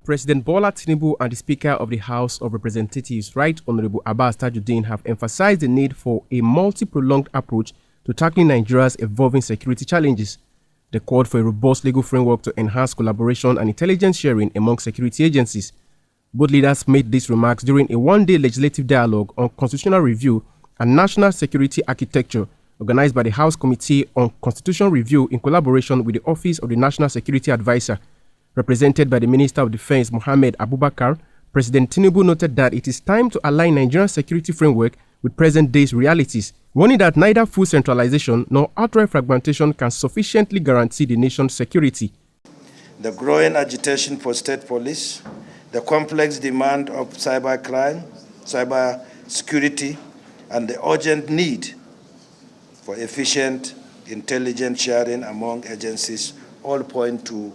President Bola Tinubu and the Speaker of the House of Representatives, Right Honorable Abbas Tajudeen, have emphasized the need for a multi-pronged approach to tackling Nigeria's evolving security challenges. They called for a robust legal framework to enhance collaboration and intelligence sharing among security agencies. Both leaders made these remarks during a one-day legislative dialogue on constitutional review and national security architecture organized by the House Committee on Constitutional Review in collaboration with the Office of the National Security Advisor. Represented by the Minister of Defense, Mohammed Abubakar, President Tinubu noted that it is time to align Nigeria's security framework with present-day realities, warning that neither full centralization nor outright fragmentation can sufficiently guarantee the nation's security. The growing agitation for state police, the complex demand of cybercrime, cyber security, and the urgent need for efficient intelligence sharing among agencies all point to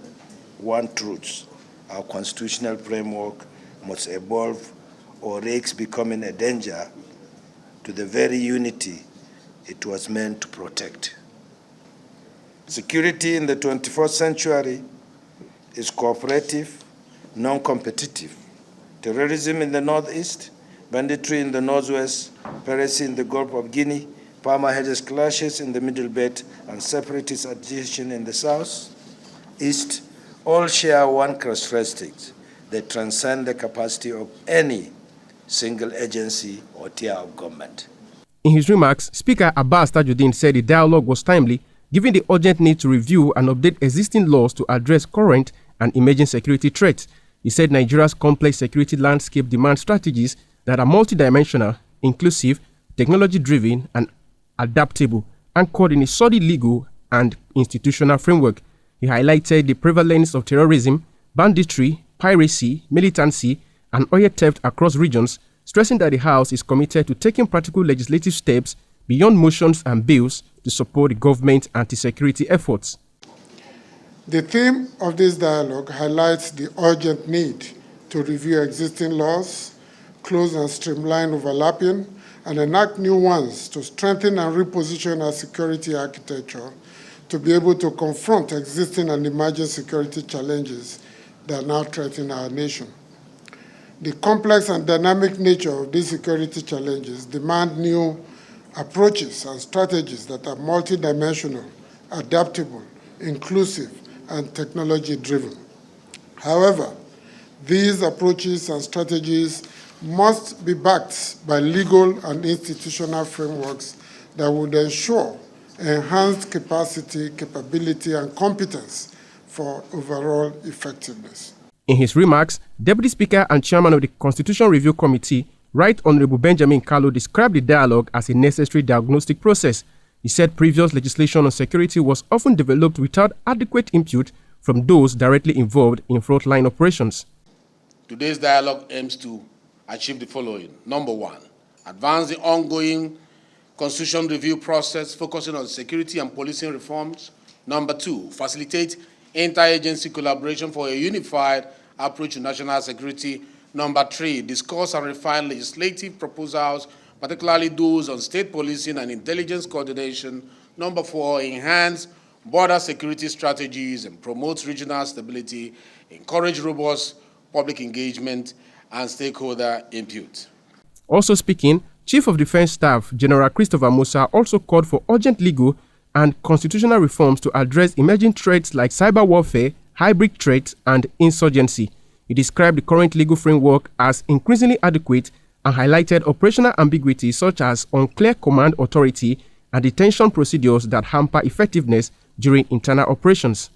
one truth: our constitutional framework must evolve or risks becoming a danger to the very unity it was meant to protect. Security in the 21st century is cooperative, non-competitive. Terrorism in the northeast, banditry in the northwest, piracy in the Gulf of Guinea, farmer-herders clashes in the Middle Belt, and separatist agitation in the southeast all share one characteristic: they transcend the capacity of any single agency or tier of government. In his remarks, Speaker Abbas Tajudeen said the dialogue was timely, given the urgent need to review and update existing laws to address current and emerging security threats. He said Nigeria's complex security landscape demands strategies that are multidimensional, inclusive, technology-driven, and adaptable, anchored in a solid legal and institutional framework. He highlighted the prevalence of terrorism, banditry, piracy, militancy, and oil theft across regions, stressing that the House is committed to taking practical legislative steps beyond motions and bills to support the government's anti-security efforts. The theme of this dialogue highlights the urgent need to review existing laws, close and streamline overlapping, and enact new ones to strengthen and reposition our security architecture to be able to confront existing and emerging security challenges that now threaten our nation. The complex and dynamic nature of these security challenges demand new approaches and strategies that are multidimensional, adaptable, inclusive, and technology-driven. However, these approaches and strategies must be backed by legal and institutional frameworks that would ensure enhanced capacity, capability, and competence for overall effectiveness. In his remarks, Deputy Speaker and Chairman of the Constitutional Review Committee, Right Honorable Benjamin Kalu, described the dialogue as a necessary diagnostic process. He said previous legislation on security was often developed without adequate input from those directly involved in frontline operations. Today's dialogue aims to achieve the following. Number one, advance the ongoing constitutional review process focusing on security and policing reforms. Number two, facilitate interagency collaboration for a unified approach to national security. Number three, discuss and refine legislative proposals, particularly those on state policing and intelligence coordination. Number four, enhance border security strategies and promote regional stability, encourage robust public engagement and stakeholder input. Also speaking, Chief of Defense Staff General Christopher Musa also called for urgent legal and constitutional reforms to address emerging threats like cyber warfare, hybrid threats, and insurgency. He described the current legal framework as increasingly adequate and highlighted operational ambiguities such as unclear command authority and detention procedures that hamper effectiveness during internal operations.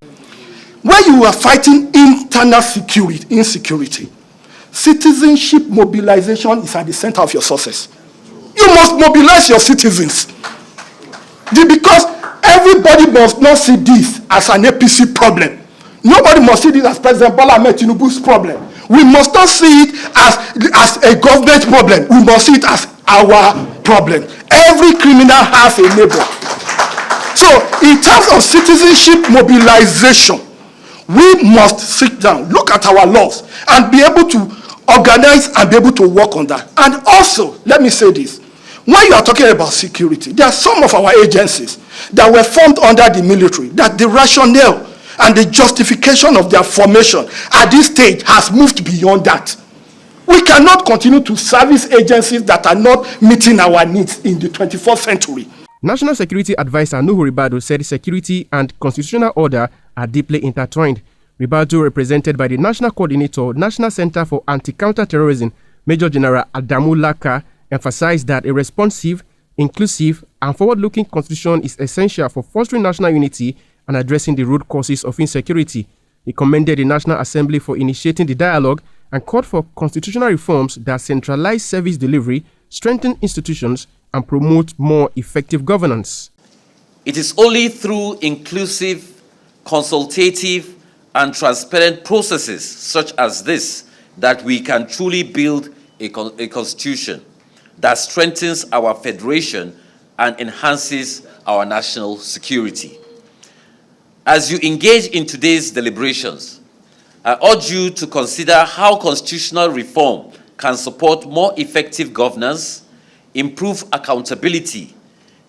When you are fighting internal insecurity, citizenship mobilization is at the center of your success. You must mobilize your citizens. Because everybody must not see this as an APC problem. Nobody must see this as President Bola Ahmed Tinubu's problem. We must not see it as a government problem. We must see it as our problem. Every criminal has a neighbor. So, in terms of citizenship mobilization, we must sit down, look at our laws, and be able to organize and be able to work on that. And also, let me say this. When you are talking about security, there are some of our agencies that were formed under the military, that the rationale and the justification of their formation at this stage has moved beyond that. We cannot continue to service agencies that are not meeting our needs in the 21st century. National Security Advisor Nuhu Ribadu said security and constitutional order are deeply intertwined. Ribadu, represented by the National Coordinator, National Center for Anti-Counter-Terrorism, Major General Adamu Laka, emphasized that a responsive, inclusive, and forward-looking constitution is essential for fostering national unity and addressing the root causes of insecurity. He commended the National Assembly for initiating the dialogue and called for constitutional reforms that centralize service delivery, strengthen institutions, and promote more effective governance. It is only through inclusive, consultative, and transparent processes such as this that we can truly build a constitution that strengthens our federation and enhances our national security. As you engage in today's deliberations, I urge you to consider how constitutional reform can support more effective governance, improve accountability,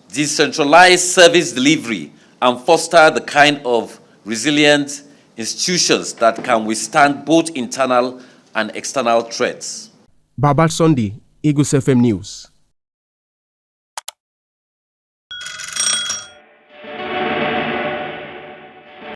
decentralize service delivery, and foster the kind of resilient institutions that can withstand both internal and external threats. Babat Sunday, Eagles FM News.